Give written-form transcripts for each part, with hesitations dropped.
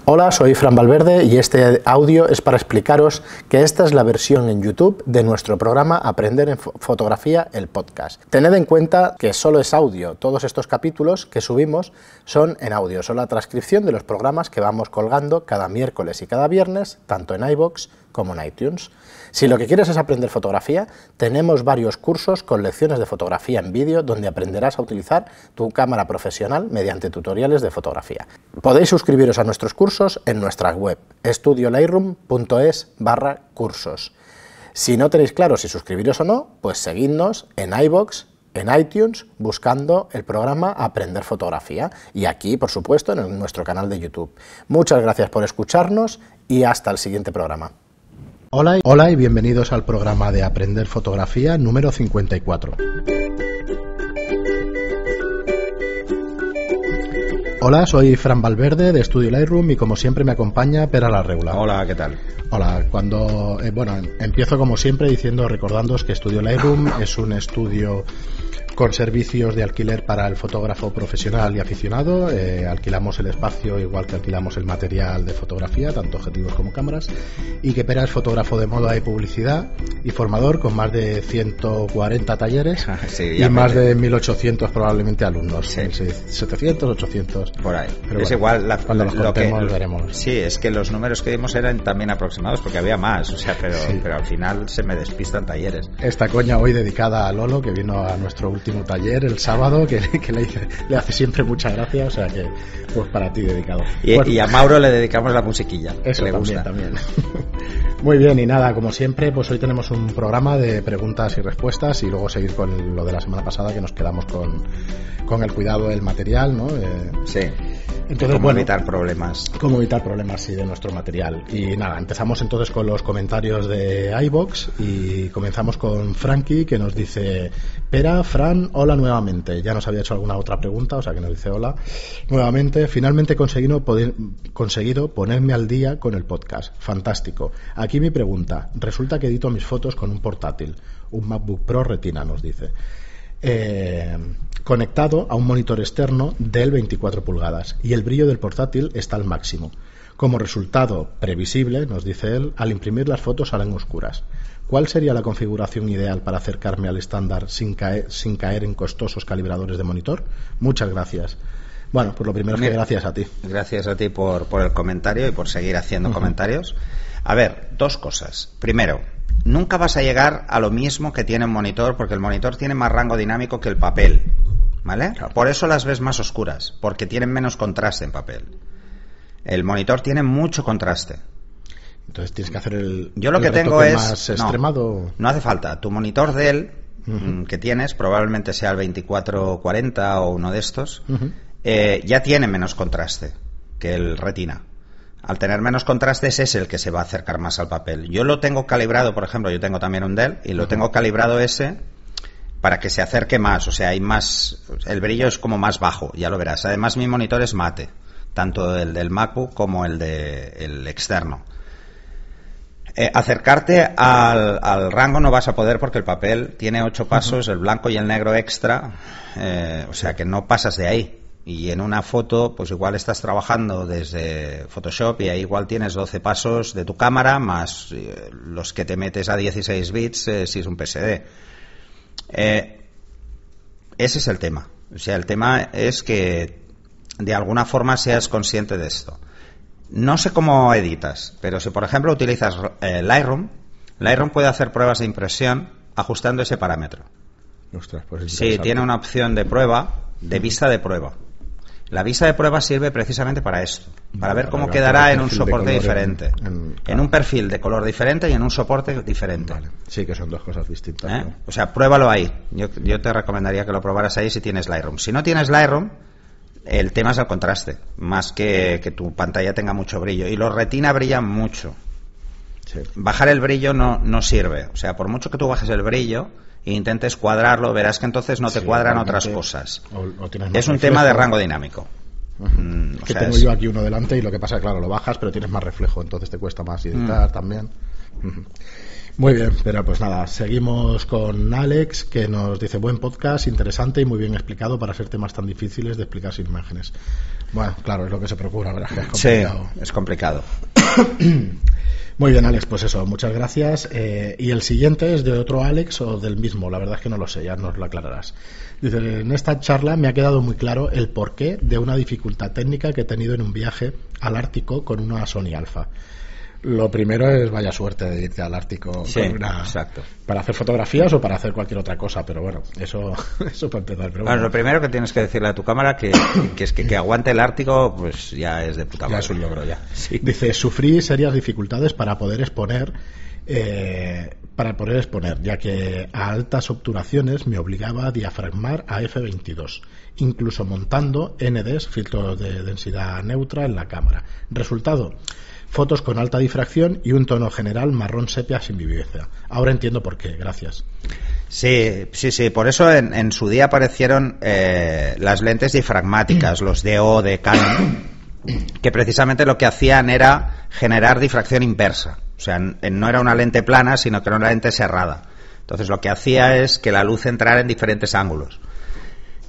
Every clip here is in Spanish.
Hola, soy Fran Valverde y este audio es para explicaros que esta es la versión en YouTube de nuestro programa Aprender en Fotografía, el podcast. Tened en cuenta que solo es audio, todos estos capítulos que subimos son en audio, son la transcripción de los programas que vamos colgando cada miércoles y cada viernes, tanto en iVoox como en iTunes. Si lo que quieres es aprender fotografía, tenemos varios cursos con lecciones de fotografía en vídeo donde aprenderás a utilizar tu cámara profesional mediante tutoriales de fotografía. Podéis suscribiros a nuestros cursos en nuestra web estudiolightroom.es/cursos. Si no tenéis claro si suscribiros o no, pues seguidnos en iVoox, en iTunes, buscando el programa Aprender Fotografía y aquí, por supuesto, en nuestro canal de YouTube. Muchas gracias por escucharnos y hasta el siguiente programa. Hola y bienvenidos al programa de Aprender Fotografía número 54. Hola, soy Fran Valverde de Estudio Lightroom y como siempre me acompaña Pere la Regula. Hola, ¿qué tal? Hola, empiezo como siempre recordándoos que Estudio Lightroom es un estudio con servicios de alquiler para el fotógrafo profesional y aficionado. Alquilamos el espacio igual que alquilamos el material de fotografía, tanto objetivos como cámaras, y que Pere es fotógrafo de moda y publicidad y formador con más de 140 talleres sí, y más de 1.800 probablemente alumnos, sí. 700, 800 por ahí. Pero es bueno, igual cuando los contemos veremos. Sí, es que los números que dimos eran también aproximados porque había más, pero al final se me despistan talleres. Esta coña hoy dedicada a Lolo, que vino a nuestro último taller el sábado, que le hace siempre mucha gracia, o sea que pues para ti dedicado. Y a Mauro le dedicamos la musiquilla. Eso le también, gusta. También. Muy bien, y nada, como siempre, pues hoy tenemos un programa de preguntas y respuestas y luego seguir con lo de la semana pasada, que nos quedamos con el cuidado del material, ¿no? Sí. Entonces, ¿Cómo evitar problemas? Cómo evitar problemas, sí, de nuestro material. Y nada, empezamos entonces con los comentarios de iVoox y comenzamos con Frankie, que nos dice: Pera, Fran, hola nuevamente. Ya nos había hecho alguna otra pregunta, o sea que nos dice hola nuevamente. Finalmente he conseguido ponerme al día con el podcast. Fantástico. Aquí mi pregunta. Resulta que edito mis fotos con un portátil, un MacBook Pro Retina, nos dice. Conectado a un monitor externo del 24 pulgadas y el brillo del portátil está al máximo. Como resultado previsible, nos dice él, al imprimir las fotos salen oscuras. ¿Cuál sería la configuración ideal para acercarme al estándar sin caer en costosos calibradores de monitor? Muchas gracias. Bueno, pues lo primero es que gracias a ti. Gracias a ti por el comentario y por seguir haciendo comentarios. A ver, dos cosas. Primero, nunca vas a llegar a lo mismo que tiene un monitor, porque el monitor tiene más rango dinámico que el papel, ¿vale? Claro. Por eso las ves más oscuras, porque tienen menos contraste en papel. El monitor tiene mucho contraste. Entonces tienes que hacer el Yo lo que tengo es más extremado. No hace falta. Tu monitor Dell que tienes, probablemente sea el 2440 o uno de estos, ya tiene menos contraste que el Retina. Al tener menos contrastes es el que se va a acercar más al papel. Yo lo tengo calibrado, por ejemplo, yo tengo también un Dell y lo tengo calibrado ese para que se acerque más, o sea, hay más, el brillo es como más bajo, ya lo verás. Además mi monitor es mate, tanto el del MacBook como el externo. Acercarte al rango no vas a poder porque el papel tiene 8 pasos, el blanco y el negro extra, o sea que no pasas de ahí. Y en una foto, pues igual estás trabajando desde Photoshop y ahí igual tienes 12 pasos de tu cámara más los que te metes a 16 bits si es un PSD. Ese es el tema. O sea, el tema es que de alguna forma seas consciente de esto. No sé cómo editas, pero si por ejemplo utilizas Lightroom puede hacer pruebas de impresión ajustando ese parámetro. Ostras, pues sí, tiene una opción de prueba, de vista de prueba. La vista de prueba sirve precisamente para esto, para ver cómo quedará en un soporte diferente, en un perfil de color diferente y en un soporte diferente. Vale. Sí, que son dos cosas distintas, ¿no? O sea, pruébalo ahí. Yo te recomendaría que lo probaras ahí si tienes Lightroom. Si no tienes Lightroom, el tema es el contraste, más que tu pantalla tenga mucho brillo. Y los Retina brillan mucho. Sí. Bajar el brillo no sirve. O sea, por mucho que tú bajes el brillo e intentes cuadrarlo, verás que entonces no te cuadran otras cosas. O es un tema de rango dinámico. Que tengo yo aquí uno delante y lo que pasa, claro, lo bajas, pero tienes más reflejo, entonces te cuesta más editar también. Muy bien, pero pues nada, seguimos con Alex, que nos dice: buen podcast, interesante y muy bien explicado para ser temas tan difíciles de explicar sin imágenes. Bueno, claro, es lo que se procura, ¿verdad? Es complicado. Sí, es complicado. Muy bien, Alex, pues eso, muchas gracias. Y el siguiente es de otro Alex o del mismo, la verdad es que no lo sé, ya nos lo aclararás. Dice: en esta charla me ha quedado muy claro el porqué de una dificultad técnica que he tenido en un viaje al Ártico con una Sony Alpha. Lo primero es vaya suerte de irte al Ártico exacto. para hacer fotografías o para hacer cualquier otra cosa, pero bueno, eso para empezar. Pero bueno, lo primero que tienes que decirle a tu cámara que es que aguante el Ártico, pues ya es de puta madre. Ya es un logro ya. Sí. Dice: sufrí serias dificultades para poder exponer, ya que a altas obturaciones me obligaba a diafragmar a f22, incluso montando NDs, filtros de densidad neutra, en la cámara. Resultado: fotos con alta difracción y un tono general marrón sepia sin vivideza. Ahora entiendo por qué, gracias. Sí, por eso en su día aparecieron las lentes difragmáticas, los DO de Canon, que precisamente lo que hacían era generar difracción inversa. O sea, no era una lente plana, sino que era una lente cerrada. Entonces lo que hacía es que la luz entrara en diferentes ángulos.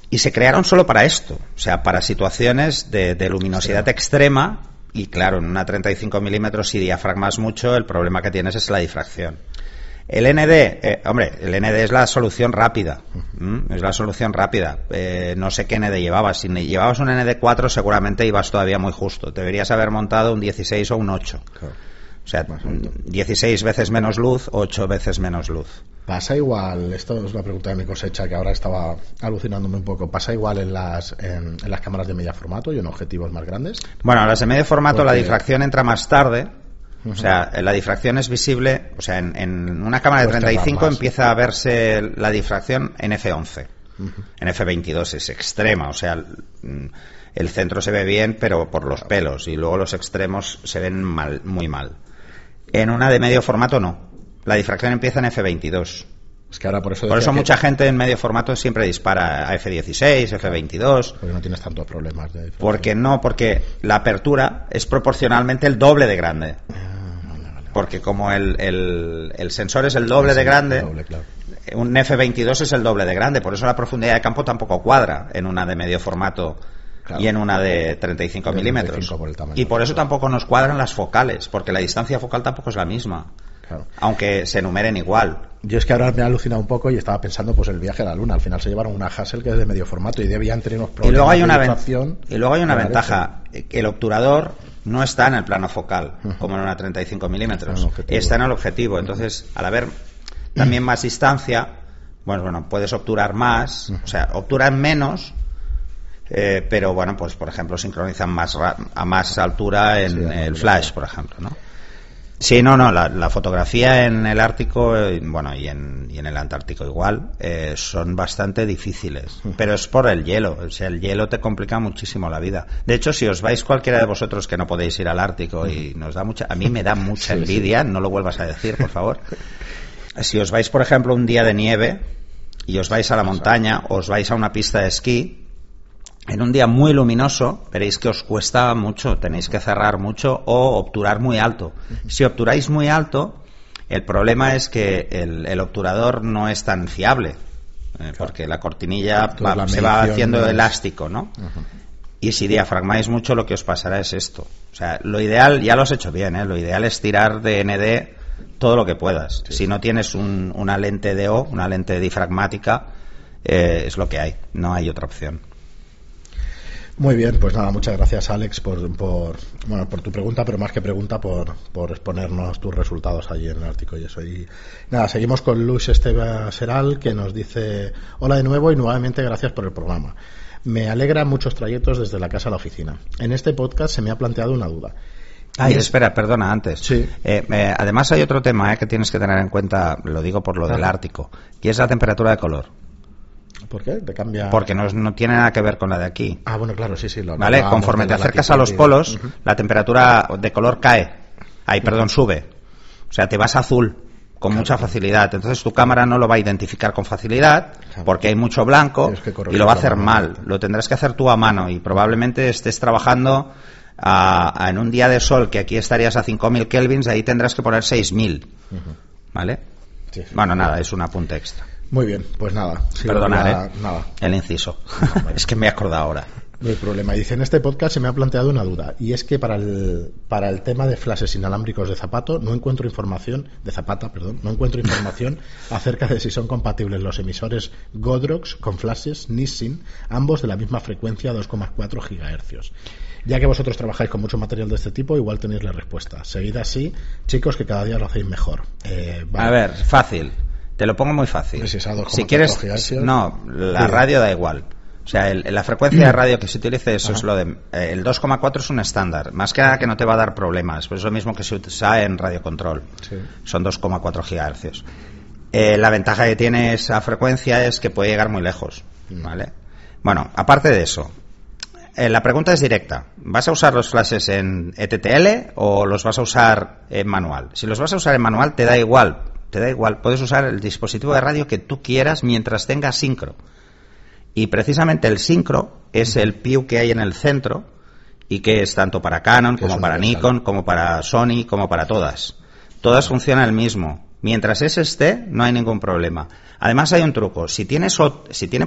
Y se crearon solo para esto, o sea, para situaciones de luminosidad extrema. Y claro, en una 35 milímetros, si diafragmas mucho, el problema que tienes es la difracción. El ND, el ND es la solución rápida. Es la solución rápida. No sé qué ND llevabas. Si llevabas un ND4, seguramente ibas todavía muy justo. Deberías haber montado un 16 o un 8. Claro. O sea, 16 veces menos luz, 8 veces menos luz. Pasa igual, esto es una pregunta de mi cosecha que ahora estaba alucinándome un poco. ¿Pasa igual en las cámaras de medio formato y en objetivos más grandes? Bueno, en las de medio formato la difracción entra más tarde. O sea, la difracción es visible. O sea, en una cámara de 35 empieza a verse la difracción en f11. En f22 es extrema. O sea, el centro se ve bien, pero por los pelos. Y luego los extremos se ven mal, muy mal. En una de medio formato no. La difracción empieza en f22. Es que ahora por eso mucha gente en medio formato siempre dispara a f16, f22. Porque no tienes tantos problemas de difracción. Porque la apertura es proporcionalmente el doble de grande. Vale. Porque como el sensor es el doble de grande, claro. Un f22 es el doble de grande. Por eso la profundidad de campo tampoco cuadra en una de medio formato. Claro. Y en una de 35 milímetros. Y por eso tampoco nos cuadran las focales, porque la distancia focal tampoco es la misma. Claro. Aunque se enumeren igual. Yo es que ahora me he alucinado un poco y estaba pensando pues el viaje a la Luna. Al final se llevaron una Hassel que es de medio formato y debían tener unos problemas. Y luego hay una ventaja, que el obturador no está en el plano focal, como en una 35 milímetros. Está en el objetivo. Entonces, al haber también más distancia, bueno, puedes obturar más, o sea, obturan menos. Pero bueno, pues por ejemplo sincronizan a más altura en el flash, por ejemplo, ¿no? Sí, la fotografía en el Ártico, y en el Antártico igual, son bastante difíciles, pero es por el hielo. O sea, el hielo te complica muchísimo la vida. De hecho, si os vais cualquiera de vosotros que no podéis ir al Ártico y a mí me da mucha envidia, no lo vuelvas a decir, por favor. Si os vais, por ejemplo, un día de nieve y os vais a la montaña, os vais a una pista de esquí, en un día muy luminoso, veréis que os cuesta mucho, tenéis que cerrar mucho o obturar muy alto. Si obturáis muy alto, el problema es que el obturador no es tan fiable, porque la cortinilla se va haciendo elástico, ¿no? Y si diafragmáis mucho, lo que os pasará es esto. O sea, lo ideal, ya lo has hecho bien, lo ideal es tirar de ND todo lo que puedas. Si no tienes una lente DO, una lente difragmática, es lo que hay, no hay otra opción. Muy bien, pues nada, muchas gracias, Alex, por tu pregunta, pero más que pregunta, por exponernos tus resultados allí en el Ártico y eso. Y nada, seguimos con Luis Esteban Seral, que nos dice: hola de nuevo y nuevamente gracias por el programa. Me alegra muchos trayectos desde la casa a la oficina. En este podcast se me ha planteado una duda. Espera, perdona, antes. Sí. Además hay otro tema que tienes que tener en cuenta, lo digo por lo del Ártico, que es la temperatura de color. ¿Por qué? ¿Te cambia? Porque no tiene nada que ver con la de aquí. Ah, bueno, claro, sí. ¿Vale? Conforme te acercas a los polos, la temperatura de color sube. O sea, te vas a azul con mucha facilidad. Entonces tu cámara no lo va a identificar con facilidad porque hay mucho blanco y lo va a hacer mal. Lo tendrás que hacer tú a mano y probablemente estés trabajando en un día de sol que aquí estarías a 5000 kelvins, ahí tendrás que poner 6000. ¿vale? Sí, sí. Bueno, nada, es un apunte extra. Muy bien, pues nada. Perdonad, Nada. el inciso. Es que me he acordado ahora. No hay problema. Dice, en este podcast se me ha planteado una duda, y es que para el tema de flashes inalámbricos de Zapata, no encuentro información acerca de si son compatibles los emisores Godrox con flashes Nissin, ambos de la misma frecuencia 2,4 GHz. Ya que vosotros trabajáis con mucho material de este tipo, igual tenéis la respuesta. Seguid así, chicos, que cada día lo hacéis mejor. Vale. A ver, fácil. Te lo pongo muy fácil. Si quieres, no, la radio da igual. O sea, la frecuencia de radio que se utilice, eso es lo de... el 2,4 es un estándar. Más que nada que no te va a dar problemas. Pues es lo mismo que se usa en radio control. Sí. Son 2,4 GHz. La ventaja que tiene esa frecuencia es que puede llegar muy lejos. ¿Vale? Bueno, aparte de eso, la pregunta es directa. ¿Vas a usar los flashes en ETTL o los vas a usar en manual? Si los vas a usar en manual, te da igual. Puedes usar el dispositivo de radio que tú quieras mientras tenga sincro. Y precisamente el sincro es el PIU que hay en el centro y que es tanto para Canon como para Nikon, como para Sony, como para todas. Todas funcionan el mismo. Mientras ese esté, no hay ningún problema. Además hay un truco. Si tiene,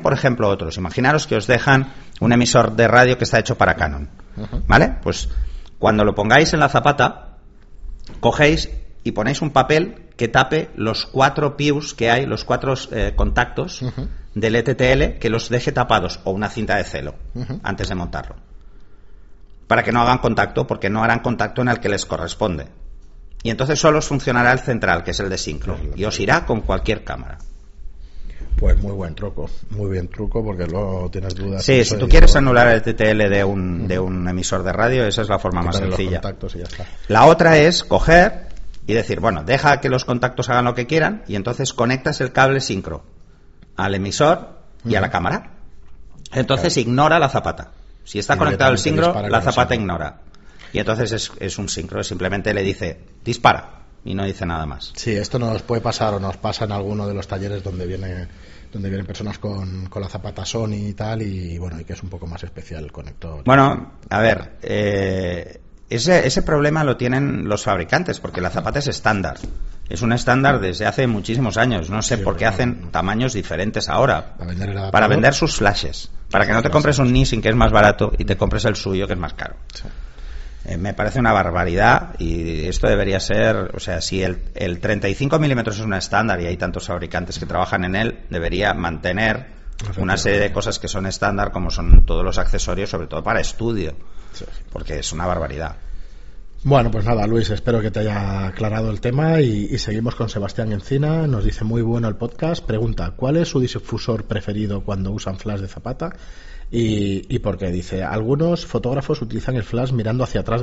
por ejemplo, otros, imaginaros que os dejan un emisor de radio que está hecho para Canon. ¿Vale? Pues cuando lo pongáis en la zapata, cogéis y ponéis un papel que tape los 4 PIUs que hay, los 4 contactos del ETTL, que los deje tapados, o una cinta de celo, antes de montarlo. Para que no hagan contacto, porque no harán contacto en el que les corresponde. Y entonces solo os funcionará el central, que es el de sincro, y os irá con cualquier cámara. Pues muy buen truco, porque luego tienes dudas. Sí, si tú quieres anular el TTL de un emisor de radio, esa es la forma más sencilla. Y ya está. La otra es coger y decir, bueno, deja que los contactos hagan lo que quieran, y entonces conectas el cable sincro al emisor y a la cámara. Entonces ignora la zapata. Si está conectado el sincro, la zapata ignora. Y entonces es un sincro, simplemente le dice dispara y no dice nada más. Sí, esto nos puede pasar o nos pasa en alguno de los talleres donde vienen personas con la zapata Sony y tal, y bueno, y que es un poco más especial el conector. Bueno, a ver, ese problema lo tienen los fabricantes, porque la zapata es estándar. Es un estándar desde hace muchísimos años. No sé por qué hacen tamaños diferentes ahora. Para vender sus flashes. Para que no te compres un Nissin, que es más barato, y te compres el suyo, que es más caro. Sí. Me parece una barbaridad, y esto debería ser, o sea, si el 35 milímetros es un estándar y hay tantos fabricantes que trabajan en él, debería mantener una serie de cosas que son estándar, como son todos los accesorios, sobre todo para estudio, porque es una barbaridad. Bueno, pues nada, Luis, espero que te haya aclarado el tema, y seguimos con Sebastián Encina. Nos dice, muy bueno el podcast. Pregunta, ¿cuál es su difusor preferido cuando usan flash de zapata? ¿Y por qué? Dice, algunos fotógrafos utilizan el flash mirando hacia atrás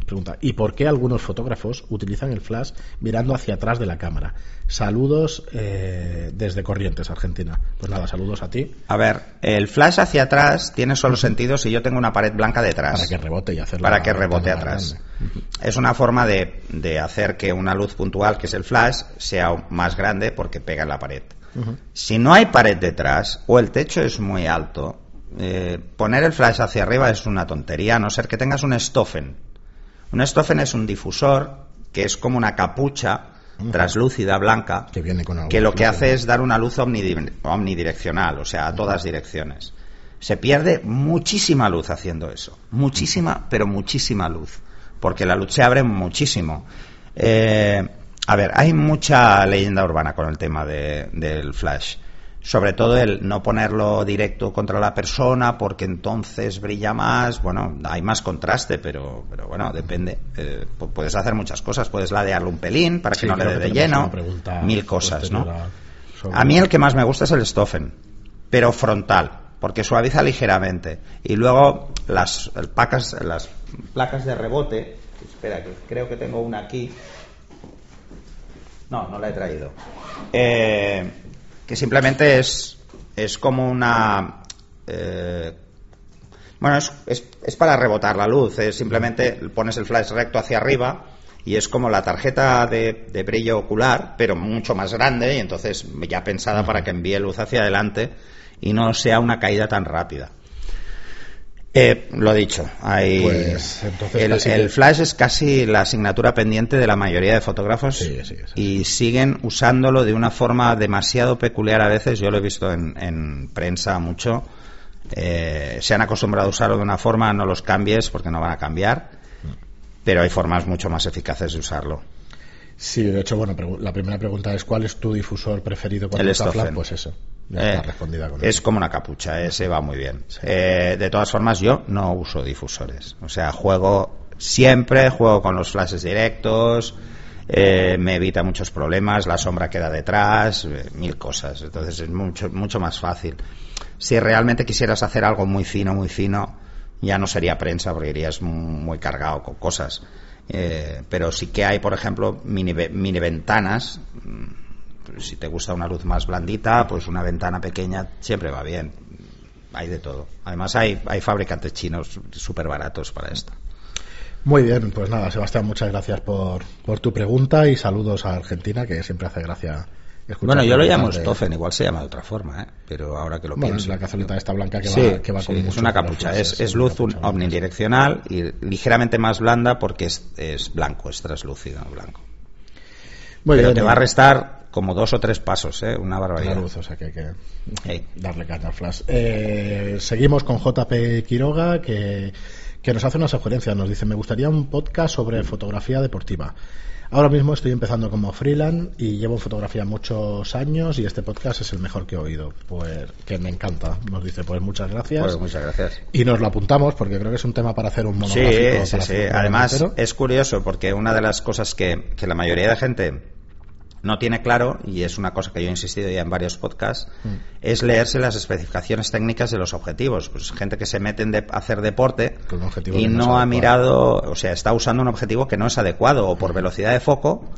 pregunta, ¿y por qué algunos fotógrafos utilizan el flash mirando hacia atrás de la cámara? Saludos desde Corrientes, Argentina. Pues nada, saludos a ti. A ver, el flash hacia atrás tiene solo sentido si yo tengo una pared blanca detrás. Para que rebote y hacerlo. Para que rebote atrás. Es una forma de hacer que una luz puntual, que es el flash, sea más grande porque pega en la pared. Si no hay pared detrás o el techo es muy alto, poner el flash hacia arriba es una tontería, a no ser que tengas un Stoffen. Un Stoffen es un difusor que es como una capucha translúcida blanca que lo que hace es dar una luz omnidireccional, o sea, a todas direcciones. Se pierde muchísima luz haciendo eso, muchísima, pero muchísima luz, porque la luz se abre muchísimo. A ver, hay mucha leyenda urbana con el tema del flash. Sobre todo el no ponerlo directo contra la persona, porque entonces brilla más. Bueno, hay más contraste, pero bueno, depende. Puedes hacer muchas cosas. Puedes ladearlo un pelín para que no le dé de lleno. Mil cosas, ¿no? A mí el que más me gusta es el Stoffen, pero frontal, porque suaviza ligeramente. Y luego las placas de rebote. Espera, que creo que tengo una aquí. No la he traído. Que simplemente es como una... bueno, es para rebotar la luz. Simplemente pones el flash recto hacia arriba y es como la tarjeta de brillo ocular, pero mucho más grande, y entonces ya pensada para que envíe luz hacia adelante y no sea una caída tan rápida. Lo dicho, Pues, entonces el flash es casi la asignatura pendiente de la mayoría de fotógrafos y siguen usándolo de una forma demasiado peculiar a veces. Yo lo he visto en prensa mucho. Se han acostumbrado a usarlo de una forma, no los cambies porque no van a cambiar, pero hay formas mucho más eficaces de usarlo. Sí, de hecho, bueno, la primera pregunta es ¿cuál es tu difusor preferido cuando usas flash? Pues eso. Ya está respondida con es eso. como una capucha, ese va muy bien. Sí. De todas formas, yo no uso difusores. O sea, juego con los flashes directos, me evita muchos problemas, la sombra queda detrás, mil cosas. Entonces es mucho más fácil. Si realmente quisieras hacer algo muy fino, ya no sería prensa porque irías muy cargado con cosas. Pero sí que hay, por ejemplo, mini ventanas. Si te gusta una luz más blandita, pues una ventana pequeña siempre va bien. Hay de todo. Además hay fabricantes chinos súper baratos para esto. Muy bien, pues nada, Sebastián, muchas gracias por tu pregunta y saludos a Argentina, que siempre hace gracia escuchar. Bueno, yo lo llamo Stoffen, igual se llama de otra forma, pero ahora que lo pienso. Es la cazoleta esta blanca que va con es una capucha, es luz omnidireccional y ligeramente más blanda porque es blanco, es translúcido, blanco. Muy pero bien, te va a restar como 2 o 3 pasos, una barbaridad. La luz, o sea que hay que darle caña al flash. Seguimos con JP Quiroga, que nos hace una sugerencia. Nos dice: me gustaría un podcast sobre fotografía deportiva. Ahora mismo estoy empezando como freelance y llevo en fotografía muchos años y este podcast es el mejor que he oído. Pues que me encanta. Nos dice, pues muchas gracias. Pues muchas gracias. Y nos lo apuntamos porque creo que es un tema para hacer un monográfico. Sí. Además es curioso porque una de las cosas que la mayoría de gente no tiene claro, y es una cosa que yo he insistido ya en varios podcasts, es leerse las especificaciones técnicas de los objetivos. Pues gente que se mete en hacer deporte y no ha mirado, o sea, está usando un objetivo que no es adecuado o por velocidad de foco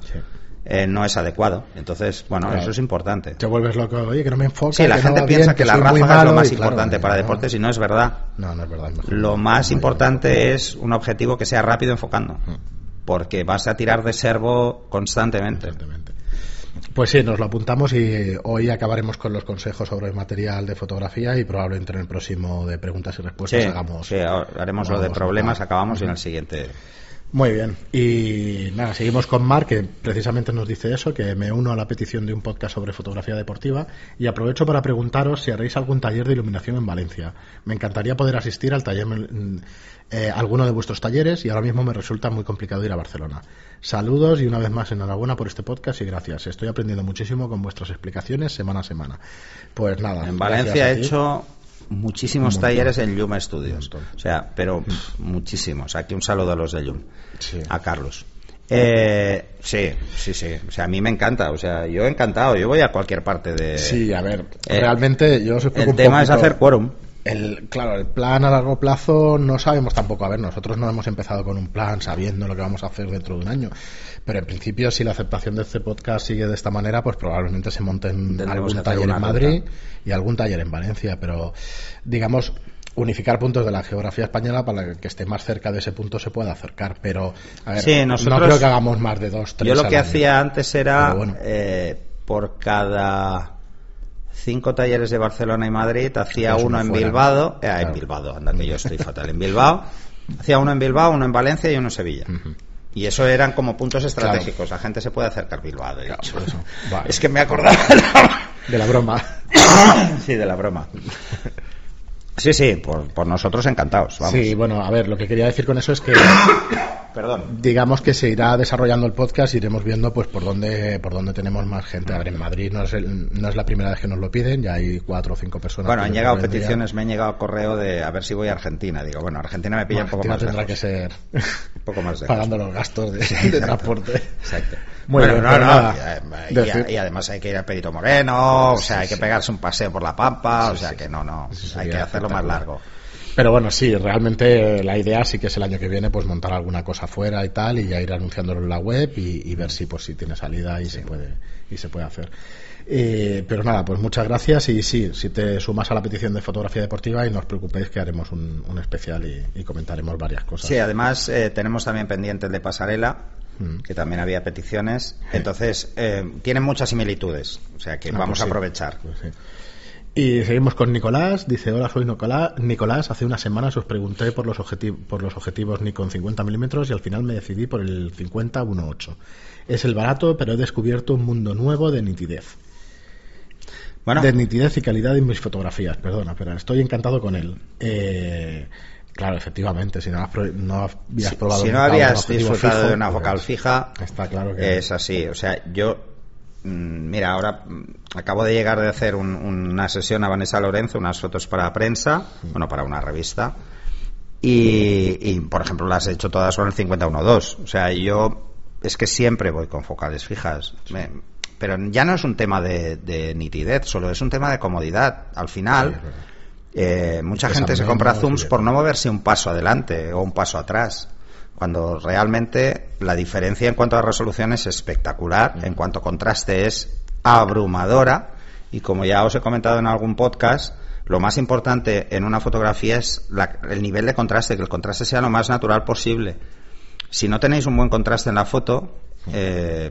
no es adecuado. Entonces, bueno, claro, eso es importante. Te vuelves loco, oye, que no me enfoca. Sí, la gente piensa que la ráfaga es lo más importante para deportes y no es verdad. No es verdad. Lo más importante es un objetivo que sea rápido enfocando, porque vas a tirar de servo constantemente. Pues sí, nos lo apuntamos y hoy acabaremos con los consejos sobre el material de fotografía y probablemente en el próximo de preguntas y respuestas haremos lo de problemas, acabamos y en el siguiente. Muy bien, y nada, seguimos con Marc, que precisamente nos dice eso, que me uno a la petición de un podcast sobre fotografía deportiva y aprovecho para preguntaros si haréis algún taller de iluminación en Valencia. Me encantaría poder asistir al taller, alguno de vuestros talleres, y ahora mismo me resulta muy complicado ir a Barcelona. Saludos y una vez más enhorabuena por este podcast y gracias. Estoy aprendiendo muchísimo con vuestras explicaciones semana a semana. Pues nada. En Valencia he hecho muchísimos talleres en Llum Studios, o sea, pero muchísimos. Aquí un saludo a los de Llum, a Carlos. Sí, o sea, a mí me encanta, o sea, yo encantado, yo voy a cualquier parte de... Sí, a ver, realmente yo os explico el tema es hacer quórum. Claro, el plan a largo plazo no sabemos tampoco. A ver, nosotros no hemos empezado con un plan sabiendo lo que vamos a hacer dentro de un año, pero en principio si la aceptación de este podcast sigue de esta manera, pues probablemente se monten algún taller en Madrid y algún taller en Valencia, pero digamos unificar puntos de la geografía española para que esté más cerca de ese punto se pueda acercar, pero a ver, no creo que hagamos más de 2, 3. Yo lo que hacía antes era por cada 5 talleres de Barcelona y Madrid hacía uno en Bilbao, en Bilbao, anda que yo estoy fatal, en Bilbao, hacía uno en Bilbao, uno en Valencia y uno en Sevilla. Y eso eran como puntos estratégicos, la gente se puede acercar a Bilbao, de hecho. Vale. Es que me acordaba de la broma. Sí, de la broma. Sí, por nosotros encantados, vamos. Sí, bueno, a ver, lo que quería decir con eso es que digamos que se irá desarrollando el podcast, iremos viendo pues por dónde tenemos más gente. A ver, en Madrid no es la primera vez que nos lo piden, ya hay 4 o 5 personas. Bueno, han llegado peticiones, me han llegado correo de a ver si voy a Argentina. Digo, bueno, Argentina me pilla un poco más lejos. Tendrá que ser un poco más lejos, pagando los gastos de transporte. Exacto. Muy bien, y además hay que ir a Perito Moreno, o sea, hay que pegarse un paseo por la Pampa, o sea que no, hay que hacerlo más largo. Pero bueno, sí, realmente la idea sí que es el año que viene pues montar alguna cosa fuera y tal, y ya ir anunciándolo en la web y ver si tiene salida y se puede hacer. Pero nada, pues muchas gracias y sí, si te sumas a la petición de fotografía deportiva y no os preocupéis que haremos un especial y comentaremos varias cosas. Sí, además tenemos también pendiente el de pasarela, que también había peticiones, entonces tienen muchas similitudes, o sea que vamos a aprovechar. Pues sí. Y seguimos con Nicolás. Dice: hola, soy Nicolás. Hace unas semanas os pregunté por los objetivos Nikon 50 mm y al final me decidí por el 50-1.8. Es el barato, pero he descubierto un mundo nuevo de nitidez. Bueno. De nitidez y calidad en mis fotografías. Perdona, pero estoy encantado con él. Claro, efectivamente, si no habías probado... Si no habías disfrutado fijo, de una focal fija, está claro que es así. O sea, yo... Mira, ahora acabo de llegar de hacer una sesión a Vanessa Lorenzo, unas fotos para prensa, bueno, para una revista, y por ejemplo las he hecho todas con el 50-1.2. O sea, yo es que siempre voy con focales fijas. Pero ya no es un tema de nitidez, solo es un tema de comodidad. Al final, mucha gente se compra zooms por no moverse un paso adelante o un paso atrás, cuando realmente la diferencia en cuanto a resolución es espectacular, en cuanto a contraste es abrumadora, y como ya os he comentado en algún podcast, lo más importante en una fotografía es el nivel de contraste, que el contraste sea lo más natural posible. Si no tenéis un buen contraste en la foto,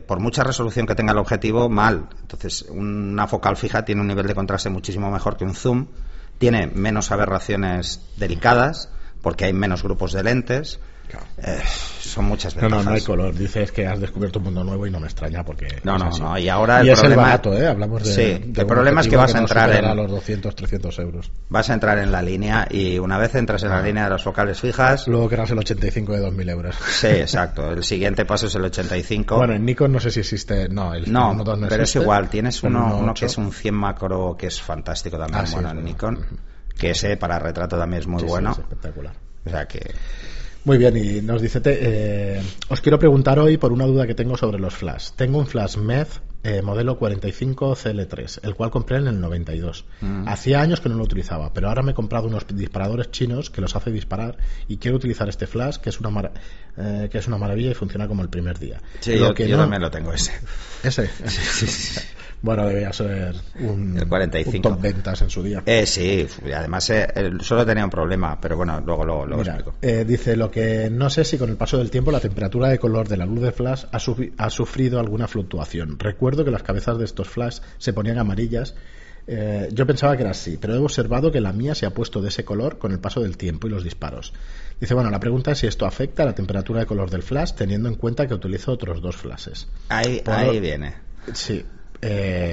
por mucha resolución que tenga el objetivo, mal. Entonces, una focal fija tiene un nivel de contraste muchísimo mejor que un zoom, tiene menos aberraciones delicadas, porque hay menos grupos de lentes. Claro. Son muchas ventajas. No hay color. Dices que has descubierto un mundo nuevo y no me extraña porque no. Y ahora el problema es el barato, hablamos de... Sí, el problema es que vas a entrar a los 200-300 euros. Vas a entrar en la línea, y una vez entras en la línea de las focales fijas, luego querrás el 85 de 2.000 euros. Sí, exacto. El siguiente paso es el 85. Bueno, en Nikon no sé si existe. No, el 1.2 no existe, pero es igual. Tienes uno que es un 100 macro, que es fantástico también, en Nikon, que ese para retrato también es muy bueno. Sí, es espectacular. O sea que... Muy bien, y nos dice, os quiero preguntar hoy por una duda que tengo sobre los flash. Tengo un flash MED modelo 45 CL3, el cual compré en el 92. Hacía años que no lo utilizaba, pero ahora me he comprado unos disparadores chinos que los hace disparar y quiero utilizar este flash, que es una maravilla y funciona como el primer día. Sí, yo también lo tengo ese. ¿Ese? Sí. Bueno, debía ser el 45. Un top ventas en su día. Sí, además solo tenía un problema, pero bueno, luego Mira, explico. Dice, lo que no sé si con el paso del tiempo la temperatura de color de la luz de flash ha sufrido alguna fluctuación. Recuerdo que las cabezas de estos flash se ponían amarillas. Yo pensaba que era así, pero he observado que la mía se ha puesto de ese color con el paso del tiempo y los disparos. Dice, bueno, la pregunta es si esto afecta a la temperatura de color del flash, teniendo en cuenta que utilizo otros dos flashes. Ahí viene. Sí.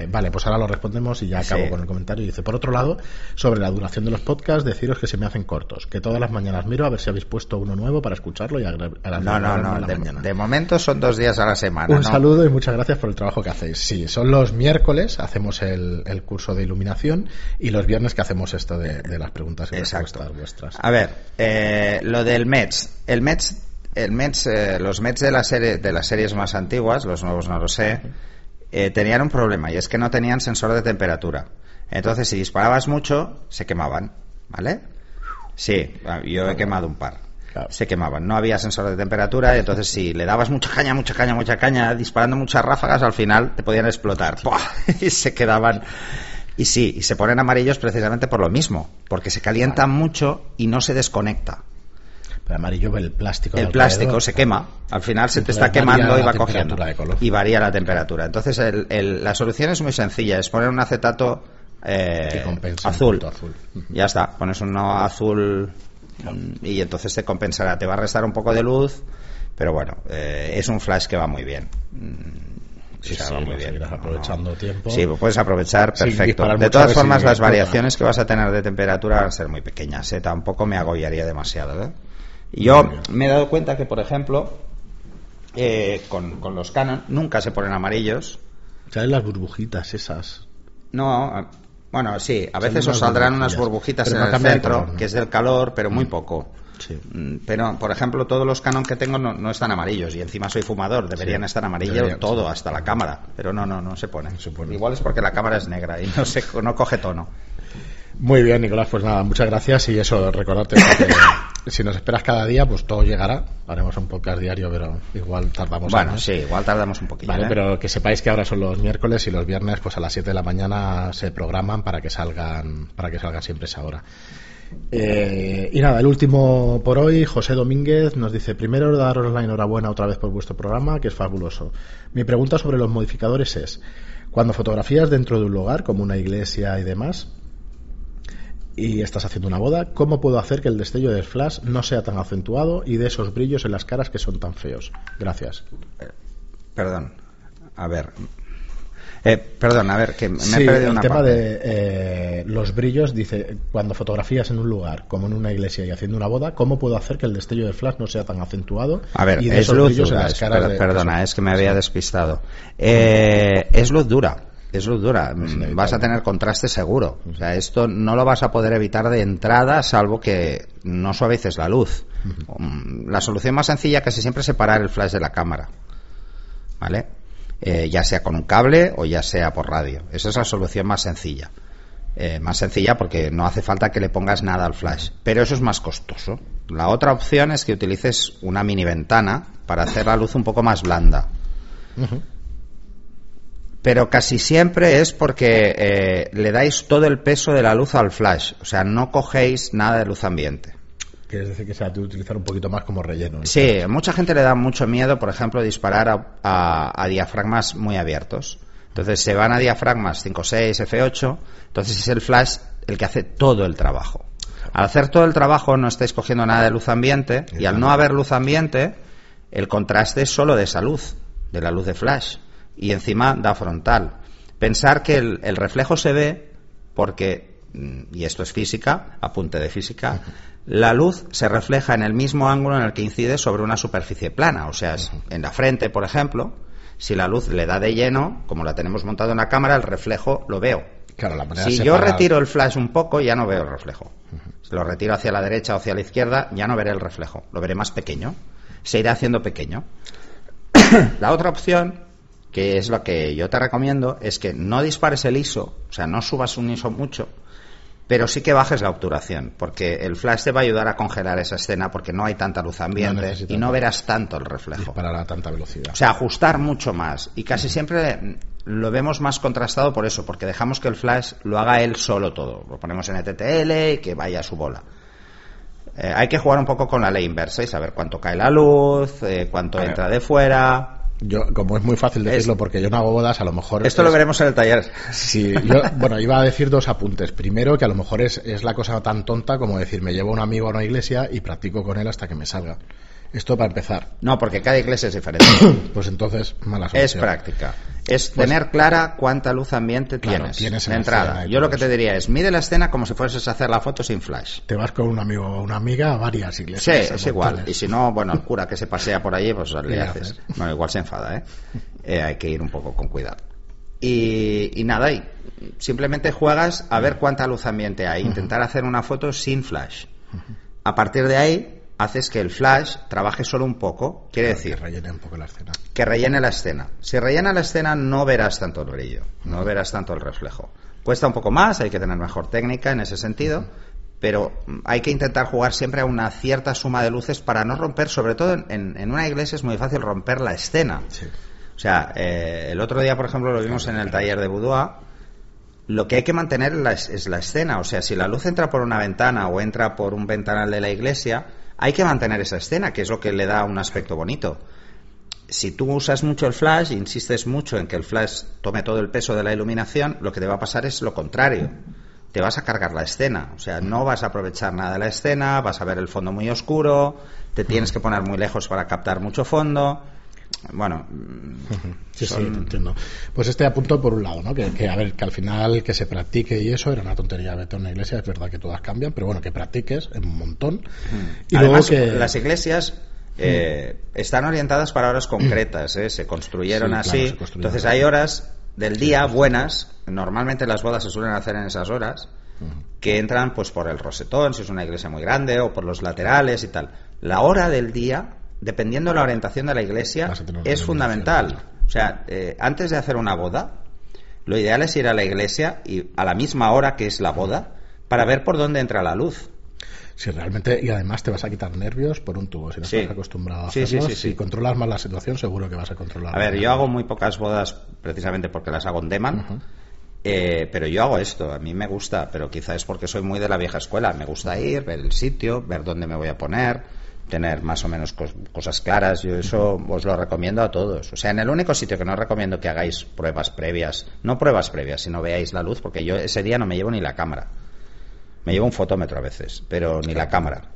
Vale, pues ahora lo respondemos y ya acabo con el comentario. Dice, por otro lado, sobre la duración de los podcasts, deciros que se me hacen cortos, que todas las mañanas miro a ver si habéis puesto uno nuevo para escucharlo y No. De momento son 2 días a la semana. Un saludo y muchas gracias por el trabajo que hacéis. Sí, son los miércoles, hacemos el curso de iluminación, y los viernes que hacemos esto de las preguntas y respuestas vuestras. A ver, lo del MEDS. Los MEDS de las series más antiguas, los nuevos no lo sé, tenían un problema, y es que no tenían sensor de temperatura. Entonces, si disparabas mucho, se quemaban, ¿vale? Sí, yo he quemado un par. Claro. Se quemaban, no había sensor de temperatura, y entonces si le dabas mucha caña, disparando muchas ráfagas, al final te podían explotar. ¡Puah! Y se quedaban... Y se ponen amarillos precisamente por lo mismo, porque se calientan mucho y no se desconecta. Pero amarillo, el plástico. El plástico se quema. Al final se te está quemando y va cogiendo. Y varía la temperatura. Entonces la solución es muy sencilla. Es poner un acetato azul. Ya está. Pones uno azul y entonces te compensará. Te va a restar un poco de luz, pero bueno, es un flash que va muy bien. Va muy bien. Seguirás aprovechando tiempo. Sí, lo puedes aprovechar perfecto. De todas formas, las variaciones que vas a tener de temperatura van a ser muy pequeñas. Tampoco me agobiaría demasiado. Yo me he dado cuenta que, por ejemplo, con los Canon nunca se ponen amarillos. ¿Sabes las burbujitas esas? No, bueno, sí, a veces os saldrán unas burbujitas en el centro, que es del calor, pero muy poco. Sí. Pero, por ejemplo, todos los Canon que tengo no están amarillos, y encima soy fumador, deberían estar amarillos todo, hasta la cámara, pero no se ponen. Igual es porque la cámara es negra y no coge tono. Muy bien, Nicolás, pues nada, muchas gracias, y eso, recordarte que si nos esperas cada día, pues todo llegará. Haremos un podcast diario, pero igual tardamos años. Sí, igual tardamos un poquillo. Vale, pero que sepáis que ahora son los miércoles, y los viernes pues a las 7 de la mañana se programan para que salgan siempre esa hora. Y nada, el último por hoy, José Domínguez nos dice: primero, daros la enhorabuena otra vez por vuestro programa, que es fabuloso. Mi pregunta sobre los modificadores es: cuando fotografías dentro de un lugar, como una iglesia y demás, y estás haciendo una boda, ¿cómo puedo hacer que el destello del flash no sea tan acentuado y de esos brillos en las caras que son tan feos? Gracias. Perdón, a ver, que me he perdido una parte. El tema de los brillos, dice, cuando fotografías en un lugar, como en una iglesia y haciendo una boda, ¿cómo puedo hacer que el destello del flash no sea tan acentuado? A ver, y de es esos luz brillos dura, en las caras perdona, es que me había despistado. Es luz dura. Es luz dura, vas a tener contraste seguro. O sea, esto no lo vas a poder evitar de entrada, salvo que no suavices la luz. La solución más sencilla casi siempre es separar el flash de la cámara, ¿vale? Ya sea con un cable o ya sea por radio. Esa es la solución más sencilla. Más sencilla porque no hace falta que le pongas nada al flash, pero eso es más costoso. La otra opción es que utilices una mini ventana para hacer la luz un poco más blanda. Pero casi siempre es porque le dais todo el peso de la luz al flash, o sea, no cogéis nada de luz ambiente. Quieres decir que se ha de utilizar un poquito más como relleno. Sí, a mucha gente le da mucho miedo, por ejemplo, disparar a diafragmas muy abiertos. Entonces se van a diafragmas 5.6, F8, entonces es el flash el que hace todo el trabajo. Al hacer todo el trabajo no estáis cogiendo nada de luz ambiente, y al no haber luz ambiente, el contraste es solo de esa luz, de la luz de flash. Y encima da frontal. Pensar que el reflejo se ve porque, y esto es física, apunte de física, la luz se refleja en el mismo ángulo en el que incide sobre una superficie plana. O sea, en la frente, por ejemplo, si la luz le da de lleno, como la tenemos montada en la cámara, el reflejo lo veo. Claro, la manera si yo retiro el flash un poco, ya no veo el reflejo. Si lo retiro hacia la derecha o hacia la izquierda, ya no veré el reflejo. Lo veré más pequeño. Se irá haciendo pequeño. La otra opción, que es lo que yo te recomiendo, es que no dispares el ISO, o sea, no subas un ISO mucho, pero sí que bajes la obturación, porque el flash te va a ayudar a congelar esa escena porque no hay tanta luz ambiente y no verás tanto el reflejo. Disparar a tanta velocidad. O sea, ajustar mucho más. Y casi siempre lo vemos más contrastado por eso, porque dejamos que el flash lo haga él solo todo. Lo ponemos en TTL y que vaya a su bola. Hay que jugar un poco con la ley inversa y saber cuánto cae la luz, cuánto entra de fuera. Yo, como es muy fácil decirlo porque yo no hago bodas, a lo mejor... Esto lo veremos en el taller. Sí, yo, iba a decir dos apuntes. Primero, que a lo mejor es la cosa tan tonta como decir, me llevo a un amigo a una iglesia y practico con él hasta que me salga. Esto para empezar. No, porque cada iglesia es diferente. Pues entonces, mala solución. Es práctica. Es tener clara cuánta luz ambiente tienes de entrada. Yo lo que te diría es, mide la escena como si fueses a hacer la foto sin flash. Te vas con un amigo o una amiga a varias iglesias. Sí, es igual. Y si no, bueno, el cura que se pasea por allí, pues le haces. Bueno, igual se enfada, hay que ir un poco con cuidado. Y nada, y simplemente juegas a ver cuánta luz ambiente hay. Intentar hacer una foto sin flash. A partir de ahí, haces que el flash trabaje solo un poco, quiere decir que rellene un poco la escena. Que rellene la escena. Si rellena la escena no verás tanto el brillo, no verás tanto el reflejo. Cuesta un poco más, hay que tener mejor técnica en ese sentido, pero hay que intentar jugar siempre a una cierta suma de luces para no romper, sobre todo en una iglesia es muy fácil romper la escena. Sí. O sea, el otro día, por ejemplo, lo vimos en el taller de boudoir. Lo que hay que mantener es la escena. O sea, si la luz entra por una ventana o entra por un ventanal de la iglesia, hay que mantener esa escena, que es lo que le da un aspecto bonito. Si tú usas mucho el flash, insistes mucho en que el flash tome todo el peso de la iluminación, lo que te va a pasar es lo contrario. Te vas a cargar la escena. O sea, no vas a aprovechar nada de la escena, vas a ver el fondo muy oscuro, te tienes que poner muy lejos para captar mucho fondo. Bueno, sí, te entiendo. Pues este apunto por un lado, ¿no? Que a ver, que al final que se practique y eso era una tontería. Vete a una iglesia, es verdad que todas cambian, pero bueno, que practiques en un montón. Y además, luego que las iglesias están orientadas para horas concretas, se construyeron así. Claro, entonces hay horas del día buenas. Normalmente las bodas se suelen hacer en esas horas, que entran pues por el rosetón, si es una iglesia muy grande, o por los laterales y tal. La hora del día, dependiendo de la orientación de la iglesia, es fundamental. O sea, antes de hacer una boda, lo ideal es ir a la iglesia y a la misma hora que es la boda para ver por dónde entra la luz. Si realmente, y además te vas a quitar nervios por un tubo, si no estás acostumbrado a hacerlo. Si controlas más la situación, seguro que vas a controlar. A ver, yo hago muy pocas bodas precisamente porque las hago en demand. Pero yo hago esto, a mí me gusta, pero quizá es porque soy muy de la vieja escuela. Me gusta ir, ver el sitio, ver dónde me voy a poner, tener más o menos cosas claras. Yo eso os lo recomiendo a todos. O sea, en el único sitio que no recomiendo que hagáis pruebas previas, no pruebas previas, sino veáis la luz, porque yo ese día no me llevo ni la cámara. Me llevo un fotómetro a veces, pero ni la cámara.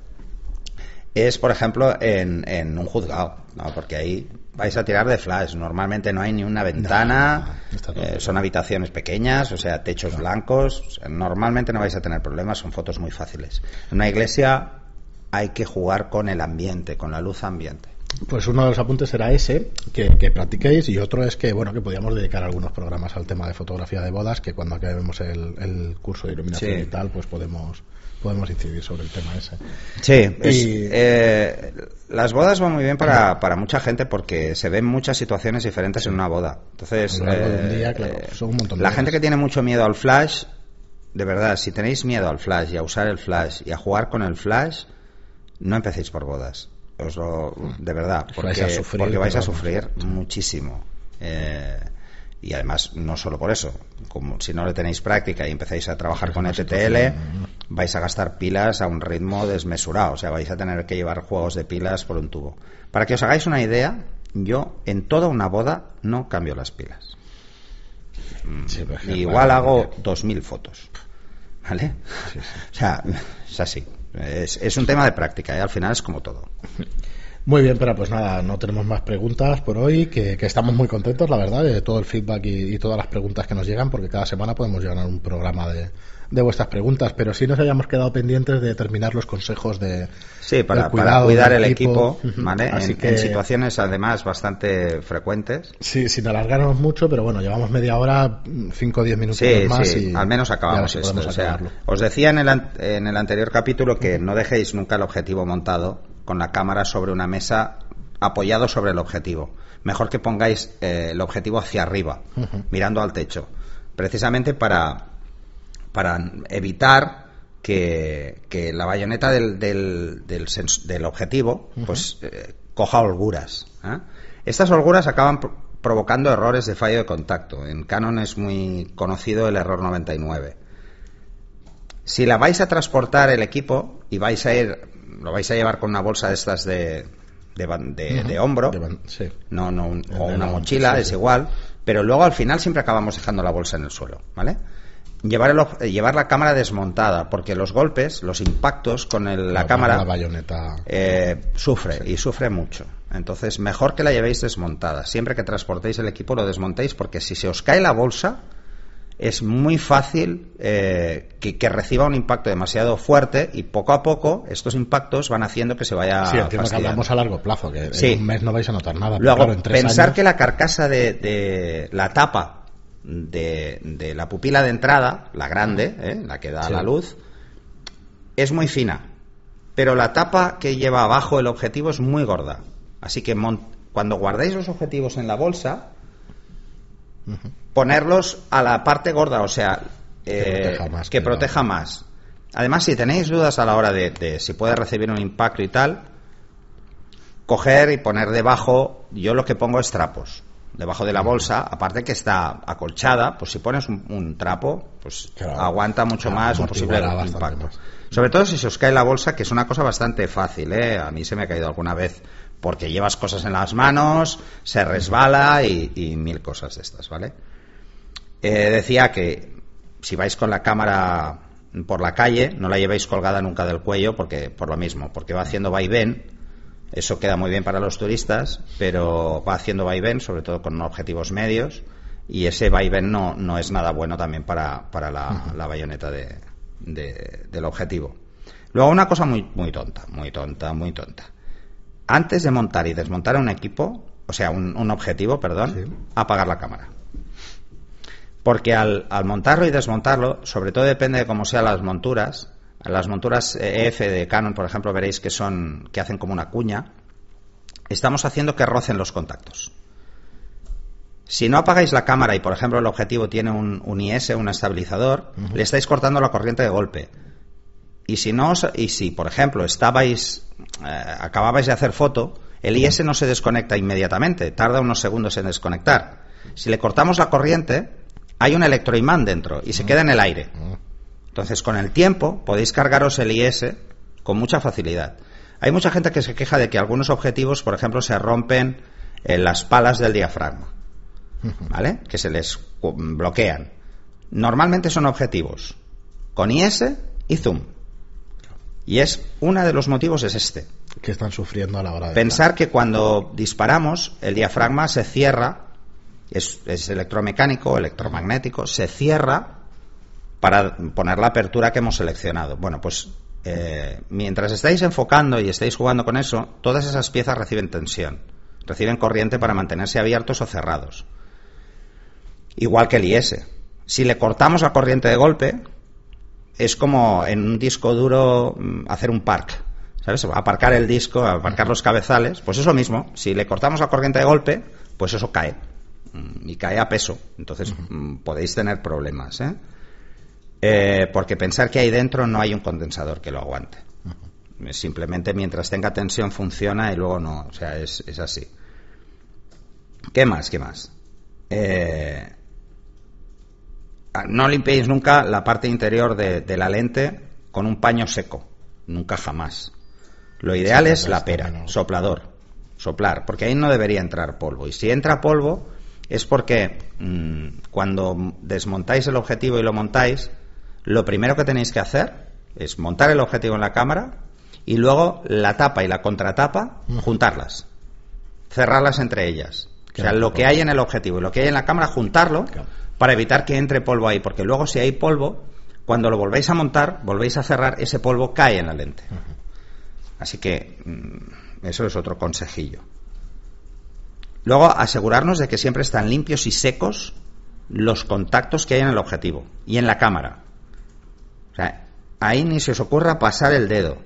Es, por ejemplo, en un juzgado, ¿no? Porque ahí vais a tirar de flash. Normalmente no hay ni una ventana, son habitaciones pequeñas, o sea, techos blancos. O sea, normalmente no vais a tener problemas, son fotos muy fáciles. En una iglesia hay que jugar con el ambiente, con la luz ambiente. Pues uno de los apuntes era ese, que practiquéis, y otro es que, bueno, que podíamos dedicar algunos programas al tema de fotografía de bodas, que cuando acabemos el curso de iluminación y tal, pues podemos incidir sobre el tema ese. Sí, las bodas van muy bien para mucha gente porque se ven muchas situaciones diferentes en una boda. Entonces, a lo largo de un día, claro, son un montón de la horas. gente que tiene mucho miedo al flash, de verdad, si tenéis miedo al flash y a usar el flash y a jugar con el flash, no empecéis por bodas. De verdad, porque vais a sufrir muchísimo. Y además, no solo por eso, como si no le tenéis práctica y empezáis a trabajar con ETTL, vais a gastar pilas a un ritmo desmesurado. O sea, vais a tener que llevar juegos de pilas por un tubo. Para que os hagáis una idea, yo en toda una boda no cambio las pilas. Sí, ejemplo, igual hago 2000 fotos. ¿Vale? Sí. O sea, es así. Es un tema de práctica, y al final es como todo. Muy bien, pero pues nada, no tenemos más preguntas por hoy, que estamos muy contentos, la verdad, de todo el feedback y todas las preguntas que nos llegan, porque cada semana podemos llegar a un programa de vuestras preguntas, pero sí nos hayamos quedado pendientes de terminar los consejos para cuidar el equipo, ¿vale? En situaciones además bastante frecuentes. Sí, sin alargarnos mucho, pero bueno, llevamos media hora, 5 o 10 minutos más. Sí, y al menos acabamos esto. O sea, os decía en el anterior capítulo que no dejéis nunca el objetivo montado con la cámara sobre una mesa apoyado sobre el objetivo. Mejor que pongáis el objetivo hacia arriba, mirando al techo, precisamente para evitar que la bayoneta del objetivo pues coja holguras. Estas holguras acaban provocando errores de fallo de contacto. En Canon es muy conocido el error 99. Si la vais a transportar el equipo y lo vais a llevar con una bolsa de estas de hombro, o una mochila, es igual, pero luego al final siempre acabamos dejando la bolsa en el suelo, ¿vale? Llevar la cámara desmontada, porque los golpes, los impactos con la cámara, la bayoneta, sufre mucho. Entonces, mejor que la llevéis desmontada. Siempre que transportéis el equipo lo desmontéis, porque si se os cae la bolsa, es muy fácil que reciba un impacto demasiado fuerte, y poco a poco estos impactos van haciendo que se vaya entiendo que hablamos a largo plazo, que en un mes no vais a notar nada. Luego, claro, en 3 pensar años... que la carcasa de la tapa de la pupila de entrada, la grande, la que da la luz, es muy fina, pero la tapa que lleva abajo el objetivo es muy gorda. Así que cuando guardáis los objetivos en la bolsa, ponerlos a la parte gorda, o sea, que proteja más. Además, si tenéis dudas a la hora de si puede recibir un impacto y tal, coger y poner debajo, yo lo que pongo es trapos. Debajo de la bolsa, aparte que está acolchada, pues si pones un trapo, pues aguanta mucho más un posible impacto. Sobre todo si se os cae la bolsa, que es una cosa bastante fácil, A mí se me ha caído alguna vez, porque llevas cosas en las manos, se resbala y mil cosas de estas, ¿vale? Decía que si vais con la cámara por la calle, no la llevéis colgada nunca del cuello, por lo mismo, porque va haciendo vaivén. Eso queda muy bien para los turistas, pero va haciendo vaivén, sobre todo con objetivos medios, y ese vaivén no es nada bueno también para la bayoneta del objetivo. Luego, una cosa muy tonta. Antes de montar y desmontar un equipo, o sea, un objetivo, apagar la cámara. Porque al montarlo y desmontarlo, sobre todo depende de cómo sean las monturas. Las monturas EF de Canon, por ejemplo, veréis que hacen como una cuña. Estamos haciendo que rocen los contactos. Si no apagáis la cámara y, por ejemplo, el objetivo tiene un IS, un estabilizador, le estáis cortando la corriente de golpe. Y si, por ejemplo, acababais de hacer foto, el IS no se desconecta inmediatamente, tarda unos segundos en desconectar. Si le cortamos la corriente, hay un electroimán dentro y se queda en el aire. Entonces, con el tiempo, podéis cargaros el IS con mucha facilidad. Hay mucha gente que se queja de que algunos objetivos, por ejemplo, se rompen en las palas del diafragma, ¿vale? Que se les bloquean. Normalmente son objetivos con IS y zoom. Y uno de los motivos es este. Que están sufriendo a la hora de... Pensar que cuando disparamos, el diafragma se cierra, es electromecánico, electromagnético, se cierra para poner la apertura que hemos seleccionado. Bueno, pues mientras estáis enfocando y estáis jugando con eso, todas esas piezas reciben tensión, reciben corriente para mantenerse abiertos o cerrados. Igual que el IS. Si le cortamos la corriente de golpe, es como en un disco duro hacer un park, ¿sabes? Aparcar el disco, aparcar los cabezales, pues es lo mismo. Si le cortamos la corriente de golpe, pues eso cae. Y cae a peso. Entonces podéis tener problemas, porque pensar que ahí dentro no hay un condensador que lo aguante. Simplemente mientras tenga tensión funciona y luego no. O sea, es así. ¿Qué más? No limpiéis nunca la parte interior de la lente con un paño seco. Nunca jamás. Lo ideal es la pera, soplar, porque ahí no debería entrar polvo. Y si entra polvo es porque cuando desmontáis el objetivo y lo montáis, lo primero que tenéis que hacer es montar el objetivo en la cámara y luego la tapa y la contratapa, juntarlas, cerrarlas entre ellas. O sea, lo que hay en el objetivo y lo que hay en la cámara, juntarlo para evitar que entre polvo ahí, porque luego si hay polvo, cuando lo volvéis a montar, volvéis a cerrar, ese polvo cae en la lente. Así que eso es otro consejillo. Luego, asegurarnos de que siempre están limpios y secos los contactos que hay en el objetivo y en la cámara. O sea, ahí ni se os ocurra pasar el dedo.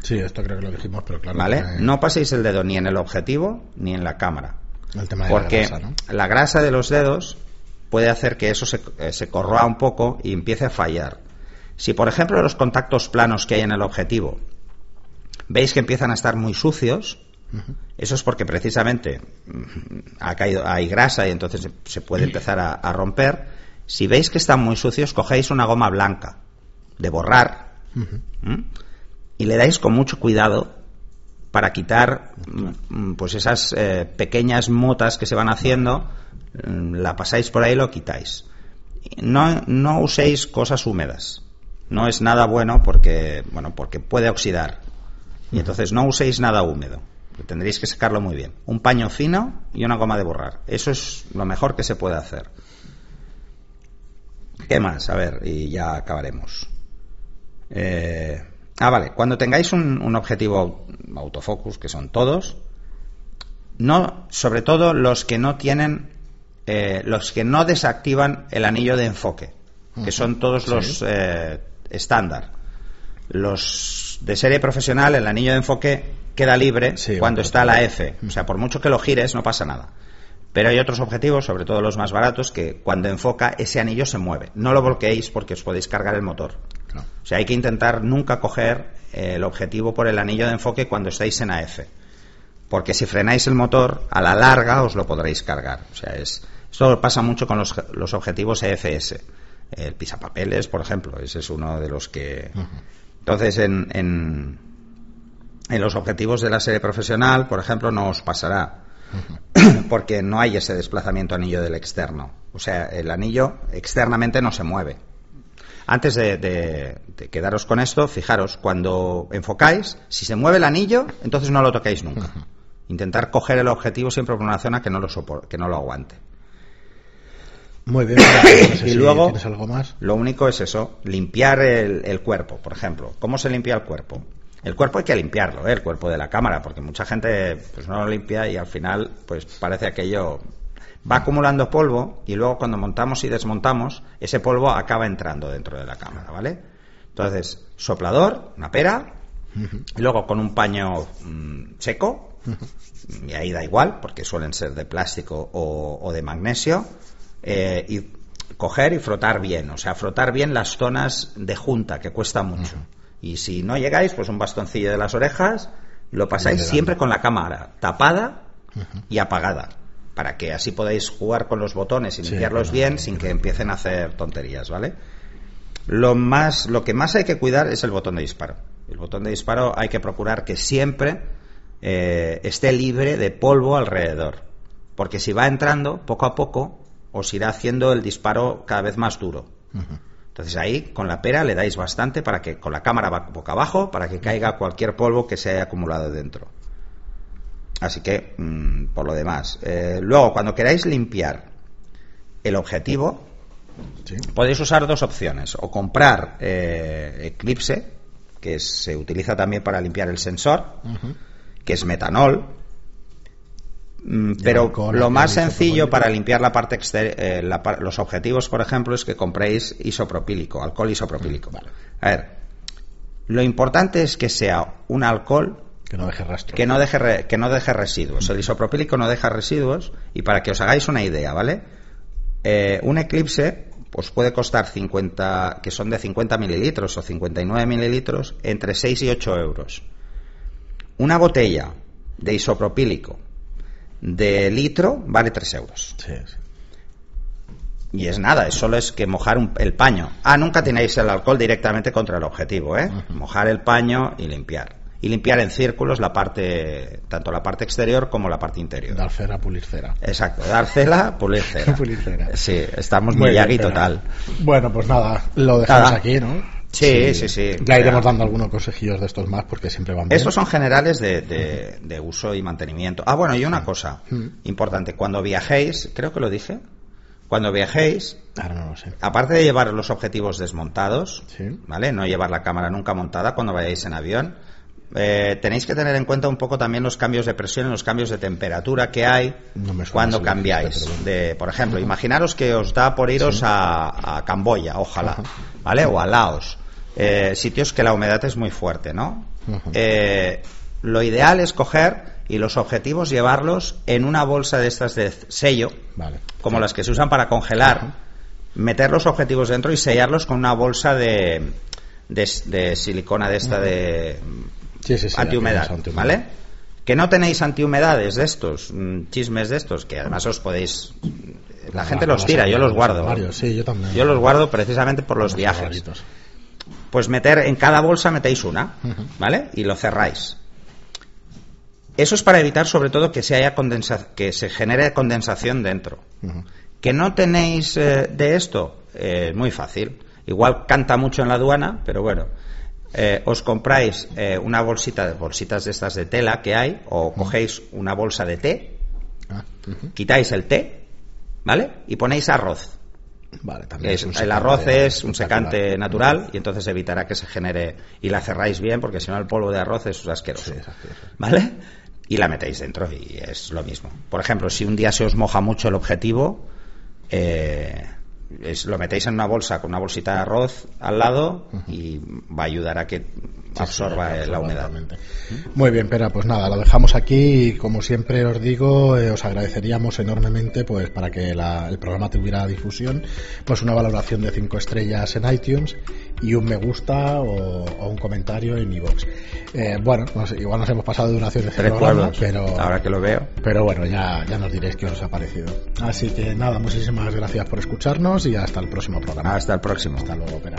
Sí, esto creo que lo dijimos, pero claro. ¿Vale? No paséis el dedo ni en el objetivo ni en la cámara. El tema de porque la grasa, ¿no? La grasa de los dedos puede hacer que eso se corroa un poco y empiece a fallar. Si, por ejemplo, los contactos planos que hay en el objetivo veis que empiezan a estar muy sucios, eso es porque precisamente hay grasa y entonces se puede empezar a romper. Si veis que están muy sucios, cogéis una goma blanca de borrar y le dais con mucho cuidado para quitar pues esas pequeñas motas que se van haciendo. La pasáis por ahí y lo quitáis. No uséis cosas húmedas. No es nada bueno porque puede oxidar. Y entonces no uséis nada húmedo. Tendréis que secarlo muy bien. Un paño fino y una goma de borrar. Eso es lo mejor que se puede hacer. ¿Qué más? A ver, y ya acabaremos. Vale. Cuando tengáis un objetivo autofocus, que son todos, sobre todo los que no tienen, los que no desactivan el anillo de enfoque, que son todos los estándar. Los de serie profesional, el anillo de enfoque queda libre cuando está la F. O sea, por mucho que lo gires, no pasa nada. Pero hay otros objetivos, sobre todo los más baratos, que cuando enfoca, ese anillo se mueve. No lo bloqueéis porque os podéis cargar el motor. Claro. O sea, hay que intentar nunca coger el objetivo por el anillo de enfoque cuando estáis en AF. Porque si frenáis el motor, a la larga os lo podréis cargar. O sea, esto pasa mucho con los objetivos EFS. El pisapapeles, por ejemplo, ese es uno de los que... Entonces, en los objetivos de la serie profesional, por ejemplo, no os pasará, porque no hay ese desplazamiento anillo del externo. O sea, el anillo externamente no se mueve. Antes de quedaros con esto, fijaros, cuando enfocáis, si se mueve el anillo, entonces no lo toquéis nunca. Intentar coger el objetivo siempre por una zona que no lo aguante. Muy bien. No sé y si luego, ¿tienes algo más? Lo único es eso, limpiar el cuerpo, por ejemplo. ¿Cómo se limpia el cuerpo? El cuerpo hay que limpiarlo, el cuerpo de la cámara, porque mucha gente pues no lo limpia y al final pues parece aquello... Va acumulando polvo y luego cuando montamos y desmontamos, ese polvo acaba entrando dentro de la cámara, ¿vale? Entonces, soplador, una pera, y luego con un paño seco, y ahí da igual, porque suelen ser de plástico o de magnesio, y coger y frotar bien, o sea, frotar bien las zonas de junta, que cuesta mucho. Y si no llegáis, pues un bastoncillo de las orejas, lo pasáis siempre con la cámara tapada y apagada, para que así podáis jugar con los botones y limpiarlos bien sin que empiecen a hacer tonterías, ¿vale? Lo que más hay que cuidar es el botón de disparo. El botón de disparo hay que procurar que siempre esté libre de polvo alrededor, porque si va entrando, poco a poco os irá haciendo el disparo cada vez más duro. Entonces ahí con la pera le dais bastante para que con la cámara boca abajo para que caiga cualquier polvo que se haya acumulado dentro. Así que por lo demás, luego cuando queráis limpiar el objetivo, sí, podéis usar dos opciones: o comprar Eclipse, que se utiliza también para limpiar el sensor, que es metanol. Pero lo más sencillo para limpiar la parte exterior, los objetivos, por ejemplo, es que compréis isopropílico, alcohol isopropílico. Vale. A ver, lo importante es que sea un alcohol que no deje rastros, que no deje residuos. El isopropílico no deja residuos, y para que os hagáis una idea, ¿vale? Un Eclipse pues puede costar 50, que son de 50 mililitros o 59 mililitros, entre 6 y 8 euros. Una botella de isopropílico de litro vale 3 euros. Sí, sí. Y es nada, es solo es que mojar el paño. Nunca tenéis el alcohol directamente contra el objetivo, Mojar el paño y limpiar. Y limpiar en círculos tanto la parte exterior como la parte interior. Dar cera, pulir cera. Exacto, dar cera, pulir cera. Pulir cera. Sí, estamos muy Miyagi total. Bueno, pues nada, lo dejamos aquí, ¿no? Sí. Ya iremos dando algunos consejillos de estos más porque siempre van bien. Estos son generales de uso y mantenimiento. Bueno, y una cosa importante. Cuando viajéis, creo que lo dije, cuando viajéis, ahora no lo sé, aparte de llevar los objetivos desmontados, sí, ¿vale? No llevar la cámara nunca montada cuando vayáis en avión, tenéis que tener en cuenta un poco también los cambios de presión, los cambios de temperatura que hay cuando cambiáis. Por ejemplo, imaginaros que os da por iros a Camboya, ojalá, ¿vale? O a Laos, sitios que la humedad es muy fuerte, ¿no? Lo ideal es coger y los objetivos llevarlos en una bolsa de estas de sello, como las que se usan para congelar, meter los objetivos dentro y sellarlos con una bolsa de silicona de esta de antihumedad, ¿vale? Que no tenéis antihumedades de estos, chismes de estos, que además os podéis... La gente los tira, yo los guardo. Sí, yo también. Yo los guardo precisamente por los viajes. Pues en cada bolsa metéis una, ¿vale? Y lo cerráis. Eso es para evitar sobre todo que se genere condensación dentro. Que no tenéis de esto, muy fácil. Igual canta mucho en la aduana, pero bueno, os compráis una bolsitas de estas de tela que hay, o cogéis una bolsa de té, quitáis el té, ¿vale? Y ponéis arroz. Vale, también el arroz es un secante natural y entonces evitará que se genere, y la cerráis bien porque si no el polvo de arroz es asqueroso, ¿vale? Y la metéis dentro y es lo mismo. Por ejemplo, si un día se os moja mucho el objetivo, lo metéis en una bolsa con una bolsita de arroz al lado y va a ayudar a que absorba la humedad. Muy bien, Pera, pues nada, lo dejamos aquí y como siempre os digo, os agradeceríamos enormemente, pues para que el programa tuviera difusión, pues una valoración de 5 estrellas en iTunes y un me gusta o un comentario en iVoox. Bueno, igual nos hemos pasado de duración de este programa, pero ahora que lo veo. Pero bueno, ya nos diréis qué os ha parecido. Así que nada, muchísimas gracias por escucharnos y hasta el próximo programa. Hasta el próximo. Hasta luego, Pera.